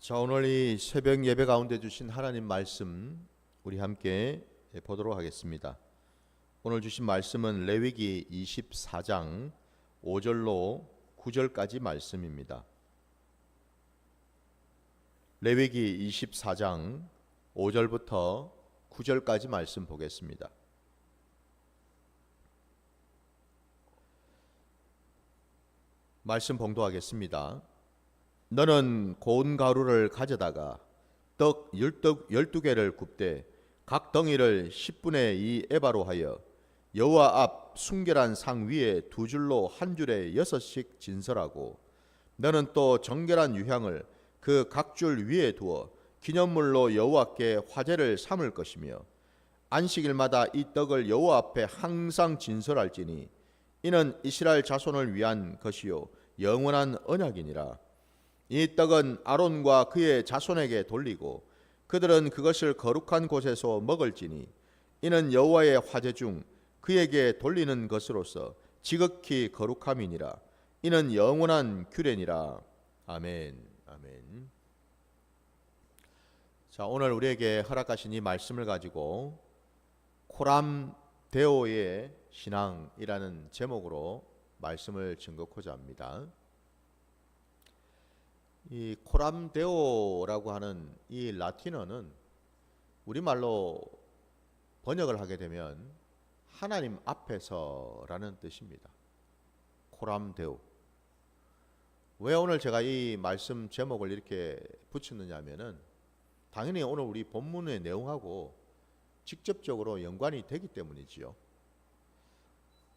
자, 오늘 이 새벽 예배 가운데 주신 하나님 말씀 우리 함께 보도록 하겠습니다. 오늘 주신 말씀은 레위기 24장 5절로 9절까지 말씀입니다. 레위기 24장 5절부터 9절까지 말씀 보겠습니다. 말씀 봉독하겠습니다. 너는 고운 가루를 가져다가 떡 12개를 굽되 각 덩이를 10분의 2 에바로 하여 여호와 앞 순결한 상 위에 두 줄로 한 줄에 6씩 진설하고 너는 또 정결한 유향을 그 각 줄 위에 두어 기념물로 여호와께 화제를 삼을 것이며 안식일마다 이 떡을 여호와 앞에 항상 진설할지니 이는 이스라엘 자손을 위한 것이요 영원한 언약이니라. 이 떡은 아론과 그의 자손에게 돌리고 그들은 그것을 거룩한 곳에서 먹을지니 이는 여호와의 화제 중 그에게 돌리는 것으로서 지극히 거룩함이니라. 이는 영원한 규례니라. 아멘. 아멘. 자, 오늘 우리에게 허락하신 이 말씀을 가지고 코람 데오의 신앙이라는 제목으로 말씀을 증거하고자 합니다. 이 코람데오라고 하는 이 라틴어는 우리말로 번역을 하게 되면 하나님 앞에서라는 뜻입니다. 코람데오. 왜 오늘 제가 이 말씀 제목을 이렇게 붙였느냐 하면은 당연히 오늘 우리 본문의 내용하고 직접적으로 연관이 되기 때문이지요.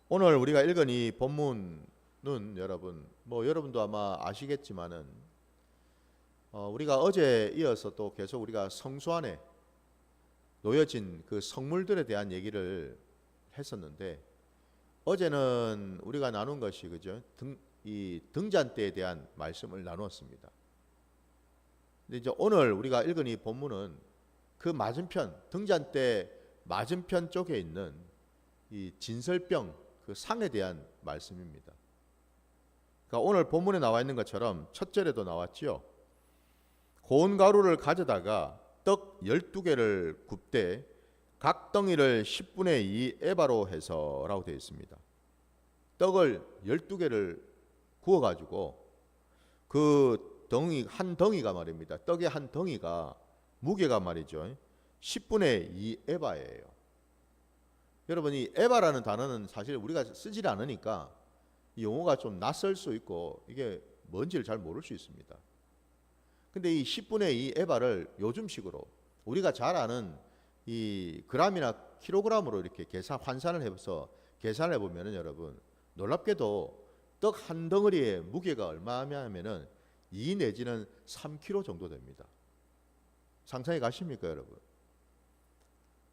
오늘 우리가 읽은 이 본문은 여러분도 아마 아시겠지만은 우리가 어제 이어서 또 계속 우리가 성소 안에 놓여진 그 성물들에 대한 얘기를 했었는데 어제는 우리가 나눈 것이 그죠? 이 등잔대에 대한 말씀을 나누었습니다. 근데 이제 오늘 우리가 읽은 이 본문은 그 맞은편 등잔대 맞은편 쪽에 있는 이 진설병 그 상에 대한 말씀입니다. 그러니까 오늘 본문에 나와 있는 것처럼 첫 절에도 나왔지요. 고운 가루를 가져다가 떡 12개를 굽되 각 덩이를 10분의 2 에바로 해서 라고 되어 있습니다. 떡을 12개를 구워가지고 그 덩이 한 덩이가 말입니다. 떡의 한 덩이가 무게가 말이죠 10분의 2 에바예요. 여러분 이 에바라는 단어는 사실 우리가 쓰질 않으니까 이 용어가 좀 낯설 수 있고 이게 뭔지를 잘 모를 수 있습니다. 근데 이 10분의 2 에바를 요즘식으로 우리가 잘 아는 이 그람이나 킬로그램으로 이렇게 환산을 해서 계산을 해보면은 여러분 놀랍게도 떡 한 덩어리의 무게가 얼마냐면은 2 내지는 3kg 정도 됩니다. 상상이 가십니까 여러분?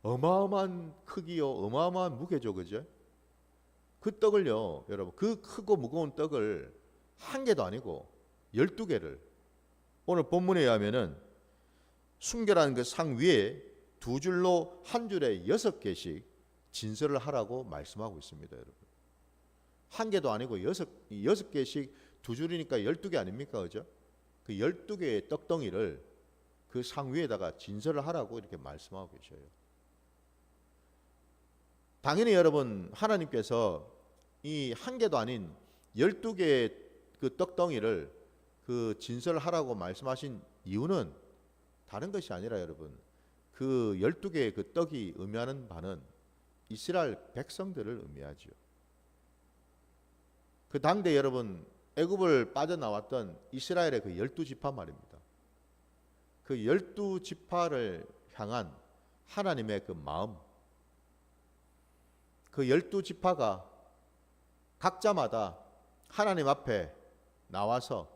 어마어마한 크기요, 어마어마한 무게죠, 그죠? 그 떡을요, 여러분, 그 크고 무거운 떡을 한 개도 아니고 12개를 오늘 본문에 의하면은 순결한 그 상 위에 두 줄로 한 줄에 6개씩 진설을 하라고 말씀하고 있습니다, 여러분. 한 개도 아니고 6개씩 두 줄이니까 12개 아닙니까, 그죠? 그 12개의 떡덩이를 그 상 위에다가 진설을 하라고 이렇게 말씀하고 계셔요. 당연히 여러분 하나님께서 이 한 개도 아닌 12개의 그 떡덩이를 그 진설을 하라고 말씀하신 이유는 다른 것이 아니라 여러분 그 12개의 그 떡이 의미하는 바는 이스라엘 백성들을 의미하죠. 그 당대 여러분 애굽을 빠져나왔던 이스라엘의 그 12지파 말입니다. 그 12지파를 향한 하나님의 그 마음, 그 12지파가 각자마다 하나님 앞에 나와서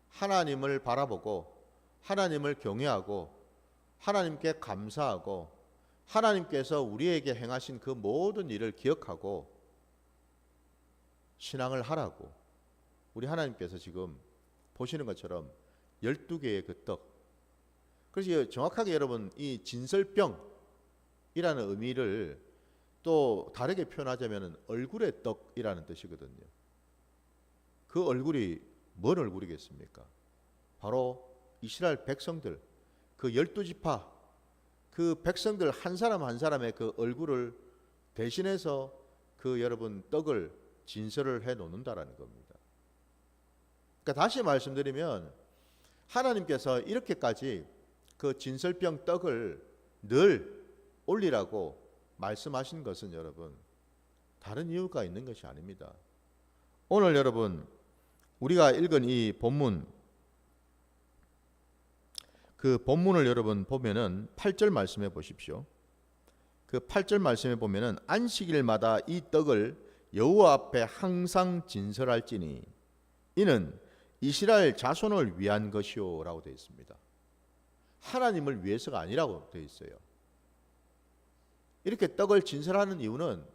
하나님을 바라보고 하나님을 경외하고 하나님께 감사하고 하나님께서 우리에게 행하신 그 모든 일을 기억하고 신앙을 하라고 우리 하나님께서 지금 보시는 것처럼 12개의 그 떡. 그래서 정확하게 여러분 이 진설병이라는 의미를 또 다르게 표현하자면 얼굴의 떡이라는 뜻이거든요. 그 얼굴이 뭔 얼굴이겠습니까? 바로 이스라엘 백성들, 그 12지파 그 백성들 한 사람 한 사람의 그 얼굴을 대신해서 그 여러분 떡을 진설을 해 놓는다라는 겁니다. 그러니까 다시 말씀드리면 하나님께서 이렇게까지 그 진설병 떡을 늘 올리라고 말씀하신 것은 여러분 다른 이유가 있는 것이 아닙니다. 오늘 여러분 우리가 읽은 이 본문, 그 본문을 여러분 보면은 8절 말씀해 보십시오. 그 8절 말씀에 보면은 안식일마다 이 떡을 여호와 앞에 항상 진설할지니 이는 이스라엘 자손을 위한 것이요라고 되어 있습니다. 하나님을 위해서가 아니라고 되어 있어요. 이렇게 떡을 진설하는 이유는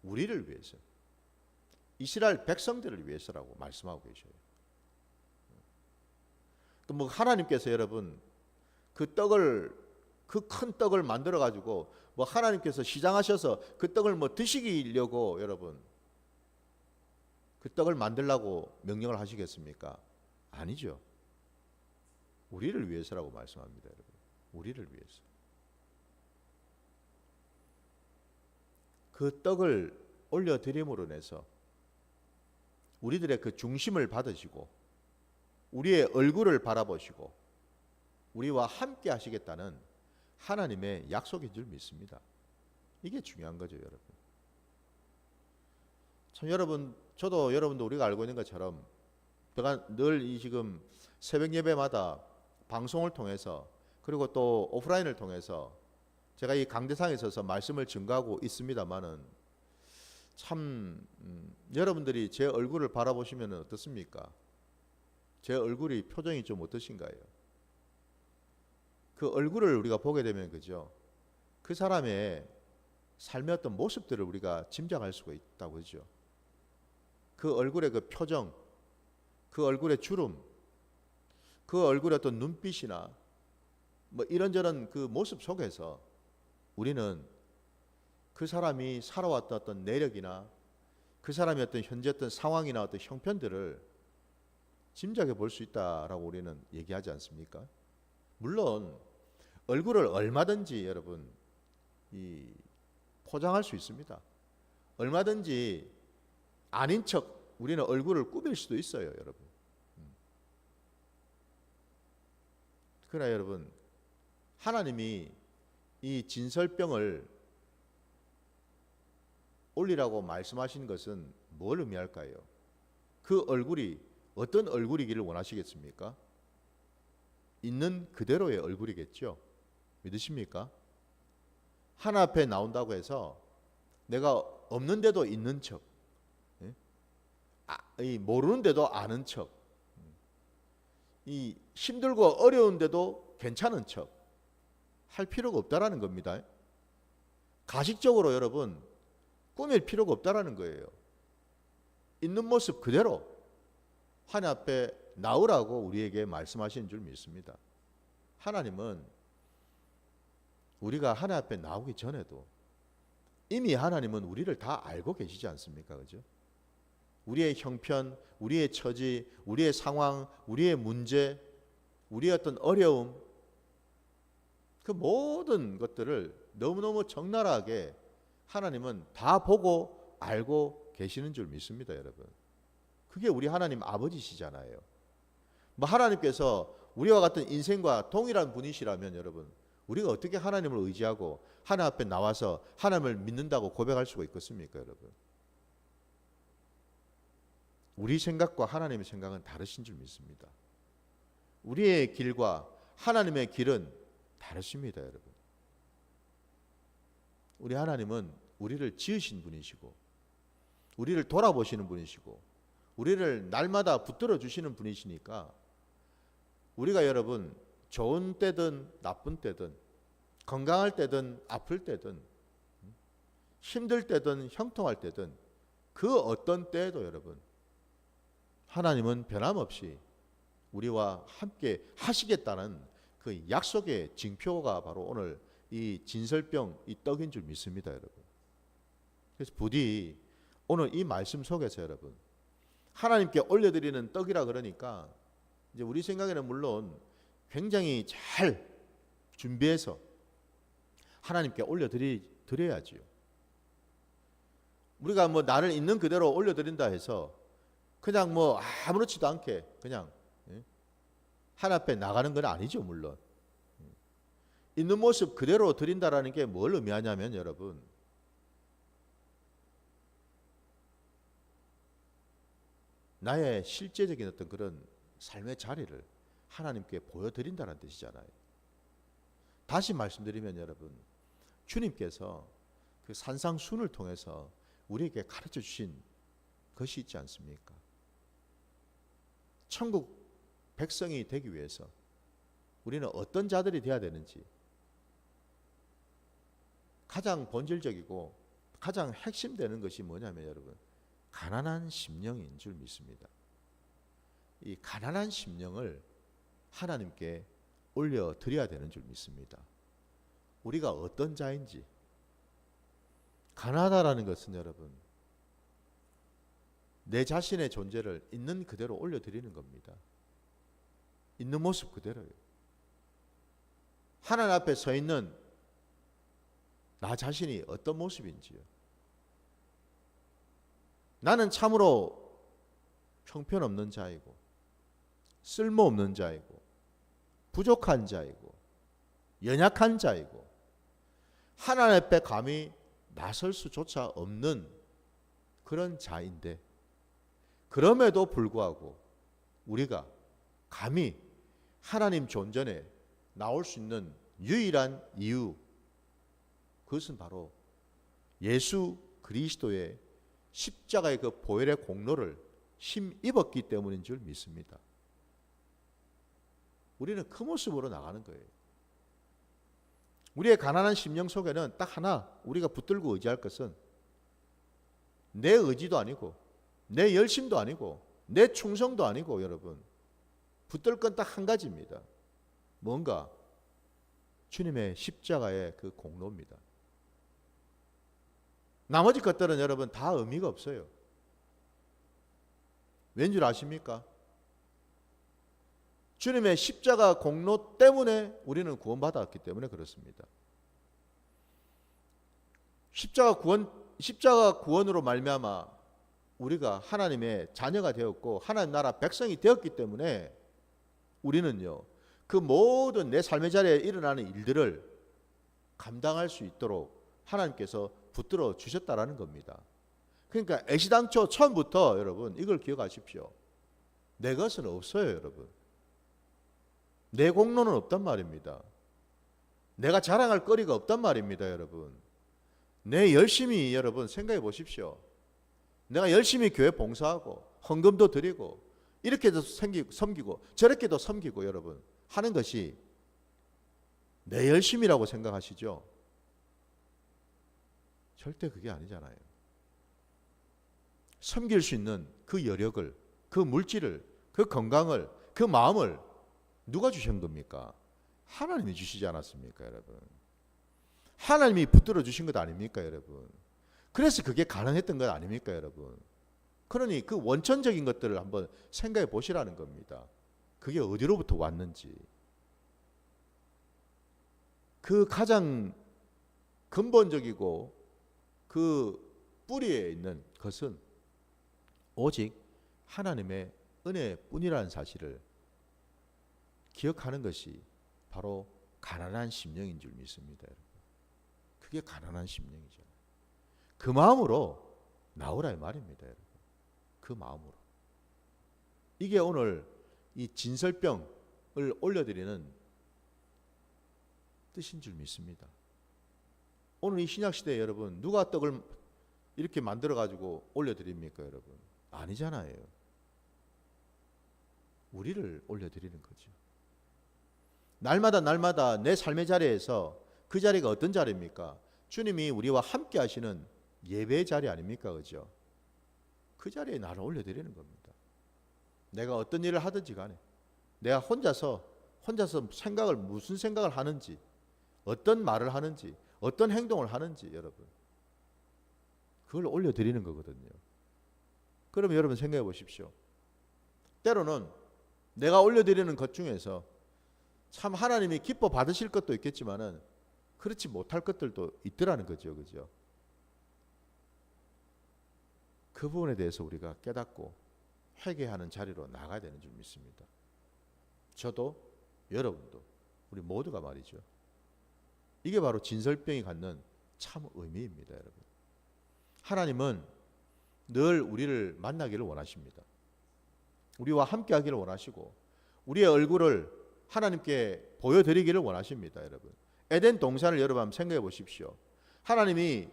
우리를 위해서, 이스라엘 백성들을 위해서라고 말씀하고 계셔요. 뭐 하나님께서 여러분 그 떡을, 그 큰 떡을 만들어 가지고 뭐 하나님께서 시장하셔서 그 떡을 뭐 드시려고 여러분 그 떡을 만들라고 명령을 하시겠습니까? 아니죠. 우리를 위해서라고 말씀합니다, 여러분. 우리를 위해서. 그 떡을 올려드림으로 인해서 우리들의 그 중심을 받으시고 우리의 얼굴을 바라보시고 우리와 함께 하시겠다는 하나님의 약속인 줄 믿습니다. 이게 중요한 거죠, 여러분. 참 여러분, 저도 여러분도 우리가 알고 있는 것처럼 제가 늘 이 지금 새벽 예배마다 방송을 통해서 그리고 또 오프라인을 통해서 제가 이 강대상에 서서 말씀을 증거하고 있습니다만은 참 여러분들이 제 얼굴을 바라보시면 어떻습니까? 제 얼굴이 표정이 좀 어떠신가요? 그 얼굴을 우리가 보게 되면 그죠? 그 사람의 삶의 어떤 모습들을 우리가 짐작할 수가 있다고 그죠? 그 얼굴의 그 표정, 그 얼굴의 주름, 그 얼굴의 어떤 눈빛이나 뭐 이런저런 그 모습 속에서 우리는 그 사람이 살아왔던 어떤 내력이나 그 사람의 어떤 현재 어떤 상황이나 어떤 형편들을 짐작해 볼 수 있다라고 우리는 얘기하지 않습니까? 물론 얼굴을 얼마든지 여러분 이 포장할 수 있습니다. 얼마든지 아닌 척 우리는 얼굴을 꾸밀 수도 있어요, 여러분. 그러나 여러분 하나님이 이 진설병을 올리라고 말씀하신 것은 뭘 의미할까요? 그 얼굴이 어떤 얼굴이기를 원하시겠습니까? 있는 그대로의 얼굴이겠죠. 믿으십니까? 하나 앞에 나온다고 해서 내가 없는데도 있는 척, 모르는데도 아는 척, 이 힘들고 어려운데도 괜찮은 척 할 필요가 없다라는 겁니다. 가식적으로 여러분 꾸밀 필요가 없다라는 거예요. 있는 모습 그대로 하나님 앞에 나오라고 우리에게 말씀하시는 줄 믿습니다. 하나님은 우리가 하나님 앞에 나오기 전에도 이미 하나님은 우리를 다 알고 계시지 않습니까? 그죠? 우리의 형편, 우리의 처지, 우리의 상황, 우리의 문제, 우리의 어떤 어려움, 그 모든 것들을 너무너무 적나라하게 하나님은 다 보고 알고 계시는 줄 믿습니다, 여러분. 그게 우리 하나님 아버지시잖아요. 뭐 하나님께서 우리와 같은 인생과 동일한 분이시라면 여러분, 우리가 어떻게 하나님을 의지하고 하나님 앞에 나와서 하나님을 믿는다고 고백할 수가 있겠습니까, 여러분? 우리 생각과 하나님의 생각은 다르신 줄 믿습니다. 우리의 길과 하나님의 길은 다르십니다, 여러분. 우리 하나님은 우리를 지으신 분이시고 우리를 돌아보시는 분이시고 우리를 날마다 붙들어 주시는 분이시니까 우리가 여러분 좋은 때든 나쁜 때든 건강할 때든 아플 때든 힘들 때든 형통할 때든 그 어떤 때에도 여러분 하나님은 변함없이 우리와 함께 하시겠다는 그 약속의 징표가 바로 오늘 이 진설병 이 떡인 줄 믿습니다, 여러분. 그래서 부디 오늘 이 말씀 속에서 여러분 하나님께 올려드리는 떡이라 그러니까 이제 우리 생각에는 물론 굉장히 잘 준비해서 하나님께 올려드려야지요. 우리가 뭐 나를 있는 그대로 올려드린다 해서 그냥 뭐 아무렇지도 않게 그냥 하나님 앞에 나가는 건 아니죠. 물론 있는 모습 그대로 드린다라는 게 뭘 의미하냐면 여러분, 나의 실제적인 어떤 그런 삶의 자리를 하나님께 보여드린다는 뜻이잖아요. 다시 말씀드리면 여러분, 주님께서 그 산상순을 통해서 우리에게 가르쳐 주신 것이 있지 않습니까? 천국 백성이 되기 위해서 우리는 어떤 자들이 되어야 되는지, 가장 본질적이고 가장 핵심되는 것이 뭐냐면 여러분, 가난한 심령인 줄 믿습니다. 이 가난한 심령을 하나님께 올려드려야 되는 줄 믿습니다. 우리가 어떤 자인지. 가난하다라는 것은 여러분, 내 자신의 존재를 있는 그대로 올려드리는 겁니다. 있는 모습 그대로요. 하나님 앞에 서 있는 나 자신이 어떤 모습인지요. 나는 참으로 형편없는 자이고 쓸모없는 자이고 부족한 자이고 연약한 자이고 하나님 앞에 감히 나설 수조차 없는 그런 자인데, 그럼에도 불구하고 우리가 감히 하나님 존전에 나올 수 있는 유일한 이유, 그것은 바로 예수 그리스도의 십자가의 그 보혈의 공로를 힘입었기 때문인 줄 믿습니다. 우리는 그 모습으로 나가는 거예요. 우리의 가난한 심령 속에는 딱 하나 우리가 붙들고 의지할 것은 내 의지도 아니고 내 열심도 아니고 내 충성도 아니고 여러분, 붙들 건 딱 한 가지입니다. 뭔가 주님의 십자가의 그 공로입니다. 나머지 것들은 여러분 다 의미가 없어요. 왠줄 아십니까? 주님의 십자가 공로 때문에 우리는 구원받았기 때문에 그렇습니다. 십자가 구원으로 말미암아 우리가 하나님의 자녀가 되었고 하나님 나라 백성이 되었기 때문에 우리는요, 그 모든 내 삶의 자리에 일어나는 일들을 감당할 수 있도록 하나님께서 붙들어 주셨다라는 겁니다. 그러니까 애시당초 처음부터 여러분 이걸 기억하십시오. 내 것은 없어요, 여러분. 내 공로는 없단 말입니다. 내가 자랑할 거리가 없단 말입니다, 여러분. 내 열심히 여러분 생각해 보십시오. 내가 열심히 교회 봉사하고 헌금도 드리고 이렇게도 섬기고 저렇게도 섬기고 여러분 하는 것이 내 열심이라고 생각하시죠? 절대 그게 아니잖아요. 섬길 수 있는 그 여력을, 그 물질을, 그 건강을, 그 마음을 누가 주신 겁니까? 하나님이 주시지 않았습니까, 여러분? 하나님이 붙들어 주신 것 아닙니까, 여러분? 그래서 그게 가능했던 것 아닙니까, 여러분? 그러니 그 원천적인 것들을 한번 생각해 보시라는 겁니다. 그게 어디로부터 왔는지. 그 가장 근본적이고 그 뿌리에 있는 것은 오직 하나님의 은혜뿐이라는 사실을 기억하는 것이 바로 가난한 심령인 줄 믿습니다, 여러분. 그게 가난한 심령이죠. 그 마음으로 나오라 이 말입니다, 여러분. 그 마음으로. 이게 오늘 이 진설병을 올려드리는 뜻인 줄 믿습니다. 오늘 이 신약시대에 여러분 누가 떡을 이렇게 만들어 가지고 올려드립니까, 여러분? 아니잖아요. 우리를 올려드리는 거죠. 날마다 내 삶의 자리에서 그 자리가 어떤 자리입니까? 주님이 우리와 함께 하시는 예배의 자리 아닙니까? 그죠? 그 자리에 나를 올려드리는 겁니다. 내가 어떤 일을 하든지 간에 내가 혼자서 무슨 생각을 하는지, 어떤 말을 하는지, 어떤 행동을 하는지 여러분 그걸 올려드리는 거거든요. 그러면 여러분 생각해 보십시오. 때로는 내가 올려드리는 것 중에서 참 하나님이 기뻐 받으실 것도 있겠지만은 그렇지 못할 것들도 있더라는 거죠. 그죠? 그 부분에 대해서 우리가 깨닫고 회개하는 자리로 나가야 되는 줄 믿습니다. 저도 여러분도 우리 모두가 말이죠. 이게 바로 진설병이 갖는 참 의미입니다, 여러분. 하나님은 늘 우리를 만나기를 원하십니다. 우리와 함께 하기를 원하시고 우리의 얼굴을 하나님께 보여드리기를 원하십니다, 여러분. 에덴 동산을 여러분 한번 생각해 보십시오. 하나님이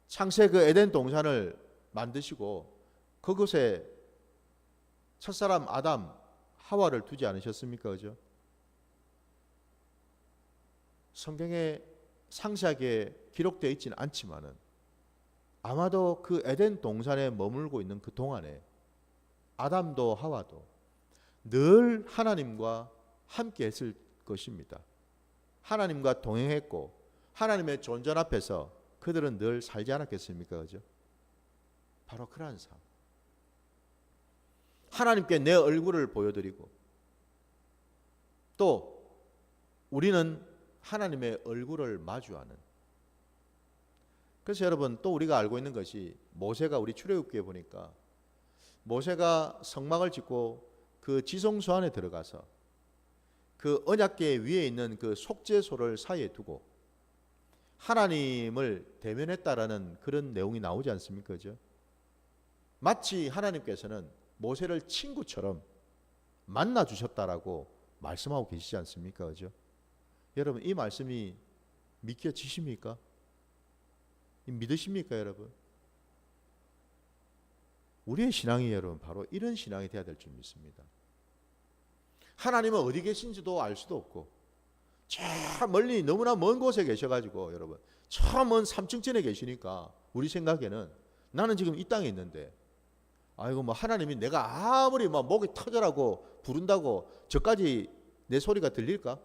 창세 그 에덴 동산을 만드시고 그곳에 첫사람 아담 하와를 두지 않으셨습니까? 그죠? 성경에 상세하게 기록되어 있지는 않지만은 아마도 그 에덴 동산에 머물고 있는 그 동안에 아담도 하와도 늘 하나님과 함께 했을 것입니다. 하나님과 동행했고 하나님의 존전 앞에서 그들은 늘 살지 않았겠습니까? 그죠? 바로 그러한 삶. 하나님께 내 얼굴을 보여드리고 또 우리는 하나님의 얼굴을 마주하는. 그래서 여러분 또 우리가 알고 있는 것이 모세가 우리 출애굽기에 보니까 모세가 성막을 짓고 그 지성소 안에 들어가서 그 언약궤 위에 있는 그 속죄소를 사이에 두고 하나님을 대면했다라는 그런 내용이 나오지 않습니까? 그죠? 마치 하나님께서는 모세를 친구처럼 만나 주셨다라고 말씀하고 계시지 않습니까? 그죠? 여러분 이 말씀이 믿겨지십니까? 믿으십니까, 여러분? 우리의 신앙이 여러분 바로 이런 신앙이 되어야 될 줄 믿습니다. 하나님은 어디 계신지도 알 수도 없고 저 멀리 너무나 먼 곳에 계셔가지고 여러분 저 먼 삼층천에 계시니까 우리 생각에는 나는 지금 이 땅에 있는데 아이고 뭐 하나님이 내가 아무리 막 목이 터져라고 부른다고 저까지 내 소리가 들릴까?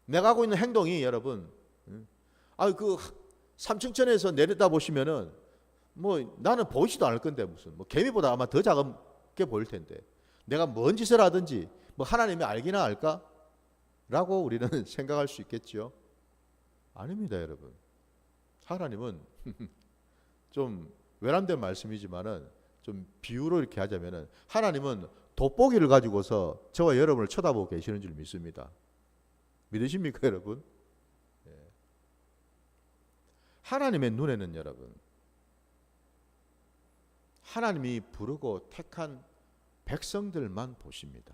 내가 하고 있는 행동이 여러분 그 삼층천에서 내려다 보시면은 뭐 나는 보이지도 않을 건데 무슨 뭐 개미보다 아마 더 작게 보일 텐데 내가 뭔 짓을 하든지 뭐 하나님이 알기나 알까? 라고 우리는 생각할 수 있겠죠. 아닙니다, 여러분. 하나님은 좀 외람된 말씀이지만은 좀 비유로 이렇게 하자면은 하나님은 돋보기를 가지고서 저와 여러분을 쳐다보고 계시는 줄 믿습니다. 믿으십니까, 여러분? 하나님의 눈에는 여러분 하나님이 부르고 택한 백성들만 보십니다.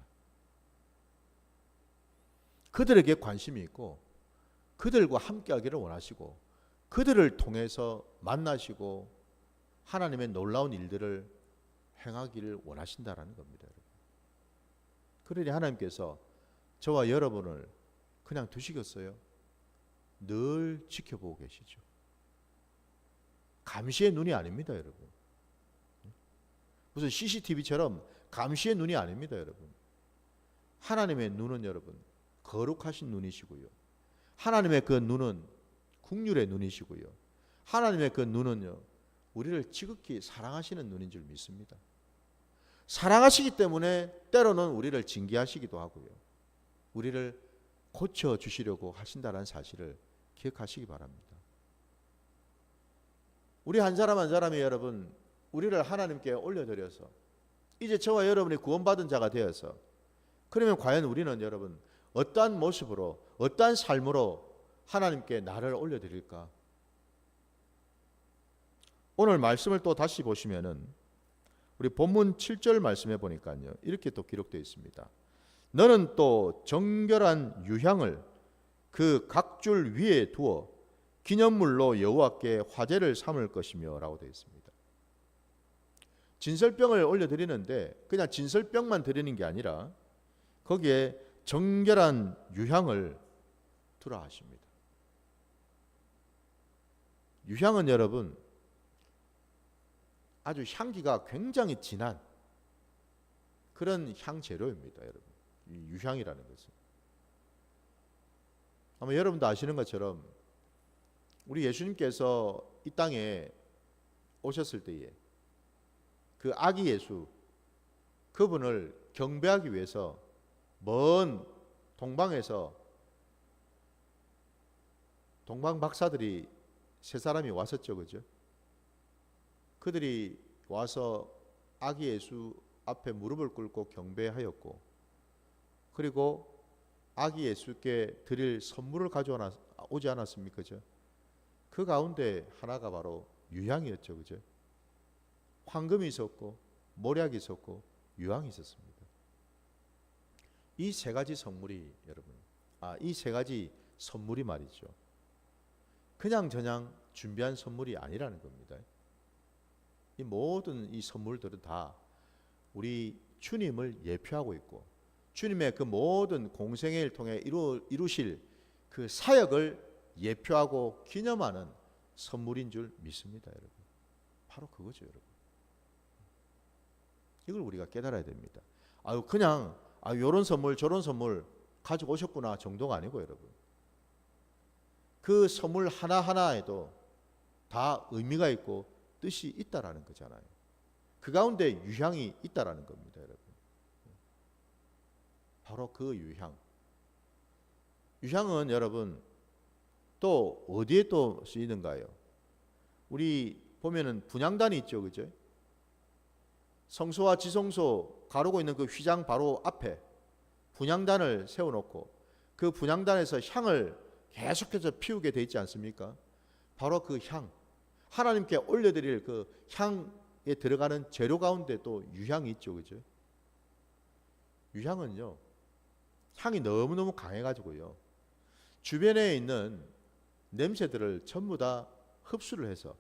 그들에게 관심이 있고 그들과 함께하기를 원하시고 그들을 통해서 만나시고 하나님의 놀라운 일들을 행하기를 원하신다라는 겁니다. 그러니 하나님께서 저와 여러분을 그냥 두시겠어요? 늘 지켜보고 계시죠. 감시의 눈이 아닙니다, 여러분. 무슨 CCTV처럼 감시의 눈이 아닙니다, 여러분. 하나님의 눈은 여러분 거룩하신 눈이시고요. 하나님의 그 눈은 긍휼의 눈이시고요. 하나님의 그 눈은요 우리를 지극히 사랑하시는 눈인 줄 믿습니다. 사랑하시기 때문에 때로는 우리를 징계하시기도 하고요. 우리를 고쳐주시려고 하신다는 사실을 기억하시기 바랍니다. 우리 한 사람 한 사람이 여러분 우리를 하나님께 올려드려서 이제 저와 여러분이 구원받은 자가 되어서 그러면 과연 우리는 여러분 어떠한 모습으로 어떠한 삶으로 하나님께 나를 올려드릴까? 오늘 말씀을 또 다시 보시면은 우리 본문 7절 말씀해 보니까요 이렇게 또 기록되어 있습니다. 너는 또 정결한 유향을 그 각줄 위에 두어 기념물로 여호와께 화제를 삼을 것이며 라고 되어 있습니다. 진설병을 올려드리는데 그냥 진설병만 드리는 게 아니라 거기에 정결한 유향을 두라 하십니다. 유향은 여러분 아주 향기가 굉장히 진한 그런 향재료입니다. 여러분 이 유향이라는 것은 아마 여러분도 아시는 것처럼 우리 예수님께서 이 땅에 오셨을 때에 그 아기 예수 그분을 경배하기 위해서 먼 동방에서 동방 박사들이 세 사람이 왔었죠, 그죠? 그들이 와서 아기 예수 앞에 무릎을 꿇고 경배하였고, 그리고 아기 예수께 드릴 선물을 가져오지 않았습니까, 그죠? 그 가운데 하나가 바로 유향이었죠, 그죠? 황금이 있었고 모략이 있었고 유향이 있었습니다. 이 세 가지 선물이 여러분, 이 세 가지 선물이 말이죠, 그냥 저냥 준비한 선물이 아니라는 겁니다. 이 모든 이 선물들은 다 우리 주님을 예표하고 있고 주님의 그 모든 공생애를 통해 이루실 그 사역을 예표하고 기념하는 선물인 줄 믿습니다, 여러분. 바로 그거죠, 여러분. 이걸 우리가 깨달아야 됩니다. 그냥 요런 선물 저런 선물 가지고 오셨구나 정도가 아니고, 여러분, 그 선물 하나하나에도 다 의미가 있고 뜻이 있다라는 거잖아요. 그 가운데 유향이 있다라는 겁니다, 여러분. 바로 그 유향. 유향은 여러분 또 어디에 또 쓰이는가요? 우리 보면은 분향단이 있죠, 그죠? 성소와 지성소 가르고 있는 그 휘장 바로 앞에 분향단을 세워놓고 그 분향단에서 향을 계속해서 피우게 돼 있지 않습니까? 바로 그 향, 하나님께 올려드릴 그 향에 들어가는 재료 가운데 또 유향이 있죠, 그죠? 유향은요, 향이 너무너무 강해가지고요, 주변에 있는 냄새들을 전부 다 흡수를 해서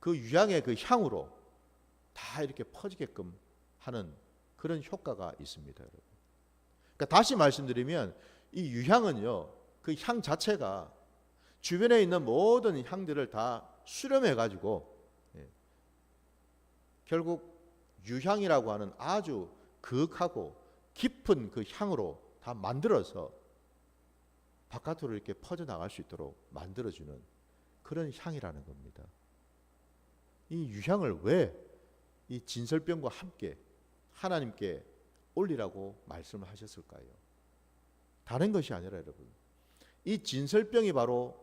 그 유향의 그 향으로 다 이렇게 퍼지게끔 하는 그런 효과가 있습니다, 여러분. 그러니까 다시 말씀드리면 이 유향은요, 그 향 자체가 주변에 있는 모든 향들을 다 수렴해 가지고 결국 유향이라고 하는 아주 거하고 깊은 그 향으로 다 만들어서 바깥으로 이렇게 퍼져나갈 수 있도록 만들어주는 그런 향이라는 겁니다. 이 유향을 왜 이 진설병과 함께 하나님께 올리라고 말씀을 하셨을까요? 다른 것이 아니라 여러분, 이 진설병이 바로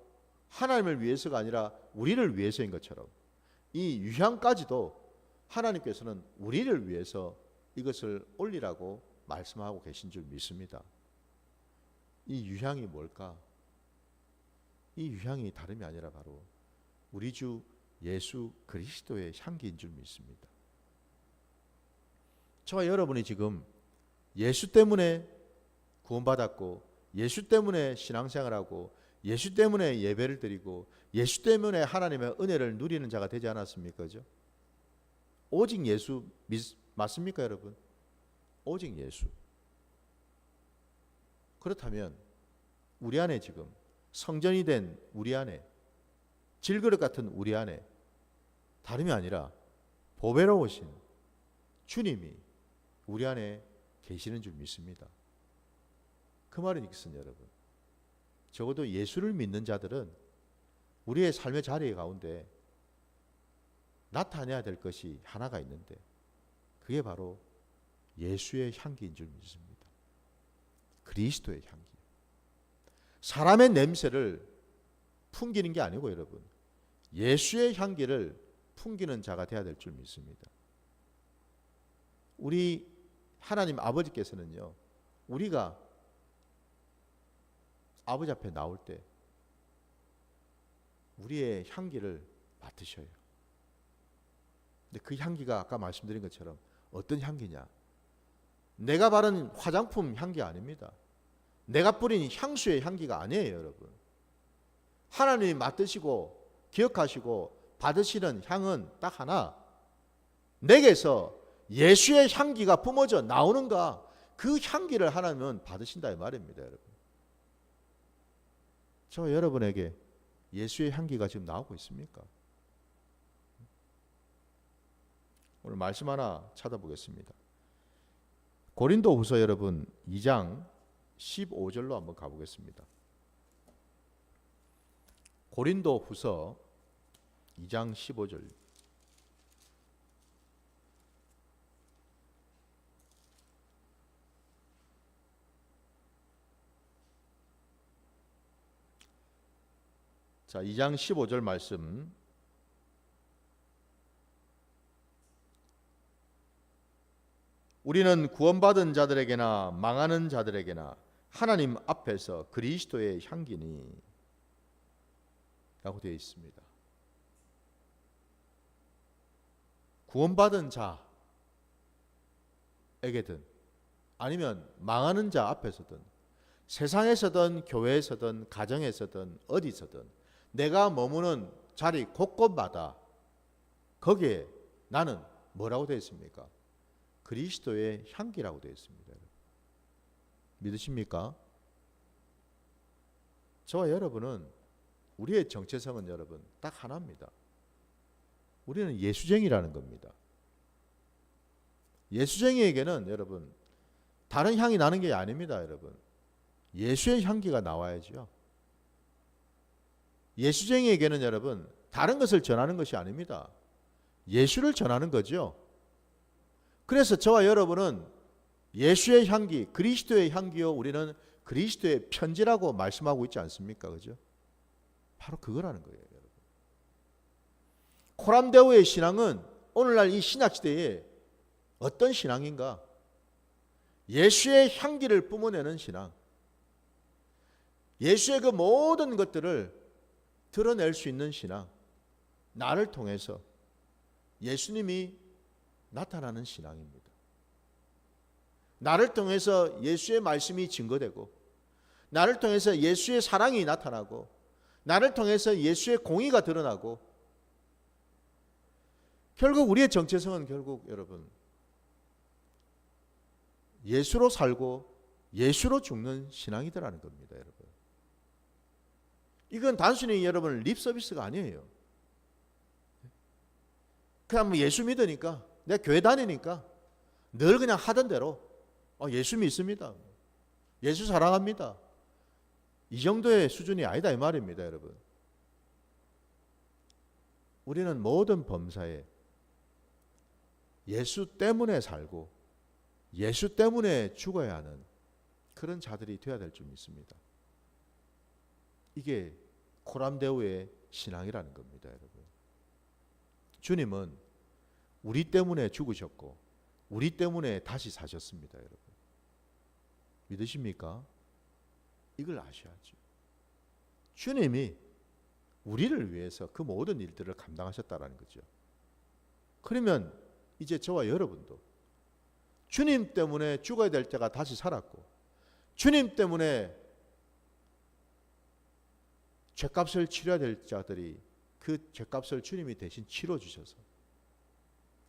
하나님을 위해서가 아니라 우리를 위해서인 것처럼 이 유향까지도 하나님께서는 우리를 위해서 이것을 올리라고 말씀하고 계신 줄 믿습니다. 이 유향이 뭘까? 이 유향이 다름이 아니라 바로 우리 주 예수 그리스도의 향기인 줄 믿습니다. 저와 여러분이 지금 예수 때문에 구원받았고 예수 때문에 신앙생활하고 예수 때문에 예배를 드리고 예수 때문에 하나님의 은혜를 누리는 자가 되지 않았습니까? 그죠? 오직 예수 맞습니까, 여러분? 오직 예수. 그렇다면 우리 안에 지금 성전이 된 우리 안에, 질그릇 같은 우리 안에 다름이 아니라 보배로우신 주님이 우리 안에 계시는 줄 믿습니다. 그 말은 이것은 여러분, 적어도 예수를 믿는 자들은 우리의 삶의 자리 가운데 나타내야 될 것이 하나가 있는데 그게 바로 예수의 향기인 줄 믿습니다. 그리스도의 향기. 사람의 냄새를 풍기는 게 아니고 여러분, 예수의 향기를 풍기는 자가 되어야 될 줄 믿습니다. 우리 하나님 아버지께서는요, 우리가 아버지 앞에 나올 때 우리의 향기를 맡으셔요. 근데 그 향기가 아까 말씀드린 것처럼 어떤 향기냐? 내가 바른 화장품 향기 아닙니다. 내가 뿌린 향수의 향기가 아니에요, 여러분. 하나님이 맡으시고 기억하시고 받으시는 향은 딱 하나, 내게서 예수의 향기가 뿜어져 나오는가, 그 향기를 하나님은 받으신다 이 말입니다, 여러분. 저 여러분에게 예수의 향기가 지금 나오고 있습니까? 오늘 말씀 하나 찾아보겠습니다. 고린도후서 여러분 2장 15절로 한번 가보겠습니다. 고린도후서 2장 15절. 자, 2장 15절 말씀. 우리는 구원받은 자들에게나 망하는 자들에게나 하나님 앞에서 그리스도의 향기니 라고 되어 있습니다. 구원받은 자에게든 아니면 망하는 자 앞에서든 세상에서든 교회에서든 가정에서든 어디서든 내가 머무는 자리 곳곳마다 거기에 나는 뭐라고 되어 있습니까? 그리스도의 향기라고 되어 있습니다. 믿으십니까? 저와 여러분은 우리의 정체성은 여러분 딱 하나입니다. 우리는 예수쟁이라는 겁니다. 예수쟁이에게는 여러분 다른 향이 나는 게 아닙니다. 여러분 예수의 향기가 나와야죠. 예수쟁이에게는 여러분 다른 것을 전하는 것이 아닙니다. 예수를 전하는 거죠. 그래서 저와 여러분은 예수의 향기, 그리스도의 향기요, 우리는 그리스도의 편지라고 말씀하고 있지 않습니까? 그죠? 바로 그거라는 거예요, 여러분. 코람데오의 신앙은 오늘날 이 신약 시대에 어떤 신앙인가? 예수의 향기를 뿜어내는 신앙. 예수의 그 모든 것들을 드러낼 수 있는 신앙. 나를 통해서 예수님이 나타나는 신앙입니다. 나를 통해서 예수의 말씀이 증거되고, 나를 통해서 예수의 사랑이 나타나고, 나를 통해서 예수의 공의가 드러나고, 결국 우리의 정체성은 결국 여러분 예수로 살고 예수로 죽는 신앙이더라는 겁니다. 여러분 이건 단순히 여러분 립 서비스가 아니에요. 그냥 뭐 예수 믿으니까, 내가 교회 다니니까 늘 그냥 하던 대로 예수 믿습니다, 예수 사랑합니다, 이 정도의 수준이 아니다 이 말입니다. 여러분 우리는 모든 범사에 예수 때문에 살고 예수 때문에 죽어야 하는 그런 자들이 되어야 될 줄 믿습니다. 이게 코람데오의 신앙이라는 겁니다. 여러분 주님은 우리 때문에 죽으셨고 우리 때문에 다시 사셨습니다. 여러분 믿으십니까? 이걸 아셔야죠. 주님이 우리를 위해서 그 모든 일들을 감당하셨다는 거죠. 그러면 이제 저와 여러분도 주님 때문에 죽어야 될 때가 다시 살았고, 주님 때문에 죄값을 치러야 될 자들이 그 죄값을 주님이 대신 치러 주셔서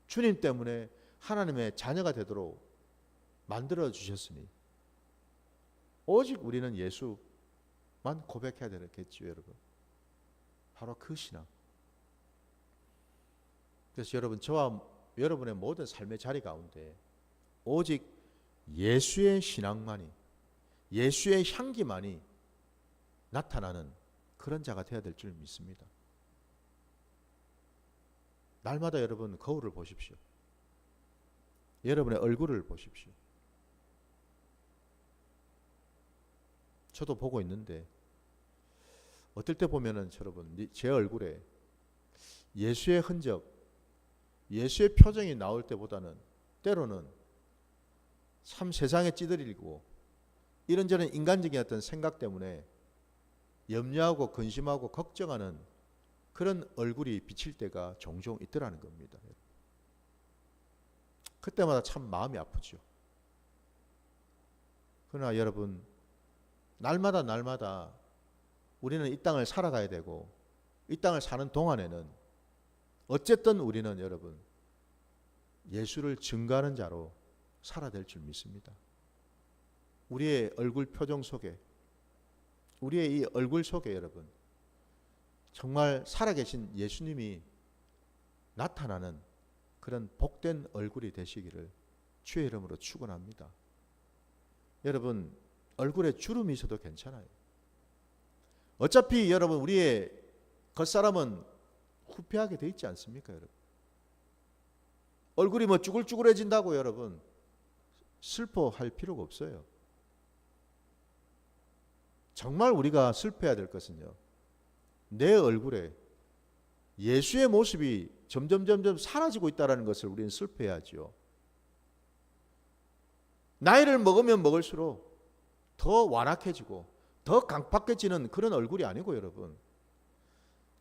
주님 때문에 하나님의 자녀가 되도록 만들어 주셨으니 오직 우리는 예수만 고백해야 되겠죠, 여러분. 바로 그 신앙. 그래서 여러분 저와 여러분의 모든 삶의 자리 가운데 오직 예수의 신앙만이, 예수의 향기만이 나타나는 그런 자가 되어야 될 줄 믿습니다. 날마다 여러분 거울을 보십시오. 여러분의 얼굴을 보십시오. 저도 보고 있는데 어떨 때 보면은 여러분 제 얼굴에 예수의 흔적, 예수의 표정이 나올 때보다는 때로는 참 세상에 찌들리고 이런저런 인간적인 어떤 생각 때문에 염려하고 근심하고 걱정하는 그런 얼굴이 비칠 때가 종종 있더라는 겁니다. 그때마다 참 마음이 아프죠. 그러나 여러분 날마다 우리는 이 땅을 살아가야 되고 이 땅을 사는 동안에는 어쨌든 우리는 여러분 예수를 증거하는 자로 살아야 될 줄 믿습니다. 우리의 얼굴 표정 속에, 우리의 이 얼굴 속에 여러분 정말 살아계신 예수님이 나타나는 그런 복된 얼굴이 되시기를 주의 이름으로 축원합니다. 여러분 얼굴에 주름이 있어도 괜찮아요. 어차피 여러분 우리의 겉사람은 후패하게 돼 있지 않습니까? 여러분 얼굴이 뭐 쭈글쭈글해진다고 여러분 슬퍼할 필요가 없어요. 정말 우리가 슬퍼해야 될 것은요, 내 얼굴에 예수의 모습이 점점 사라지고 있다는 것을 우리는 슬퍼해야죠. 나이를 먹으면 먹을수록 더 완악해지고 더 강팍해지는 그런 얼굴이 아니고 여러분,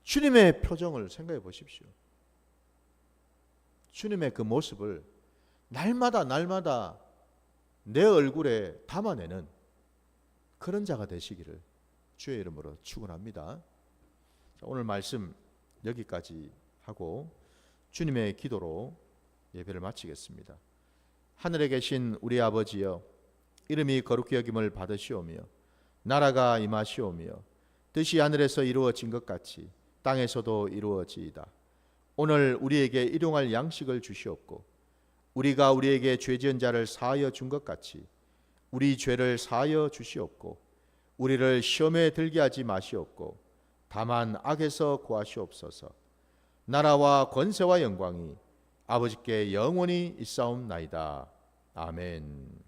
주님의 표정을 생각해 보십시오. 주님의 그 모습을 날마다 내 얼굴에 담아내는 그런 자가 되시기를 주의 이름으로 축원합니다. 오늘 말씀 여기까지 하고 주님의 기도로 예배를 마치겠습니다. 하늘에 계신 우리 아버지여, 이름이 거룩히 여김을 받으시오며 나라가 임하시오며 뜻이 하늘에서 이루어진 것 같이 땅에서도 이루어지이다. 오늘 우리에게 일용할 양식을 주시옵고 우리가 우리에게 죄 지은 자를 사하여 준 것 같이 우리 죄를 사하여 주시옵고 우리를 시험에 들게 하지 마시옵고 다만 악에서 구하시옵소서. 나라와 권세와 영광이 아버지께 영원히 있사옵나이다. 아멘.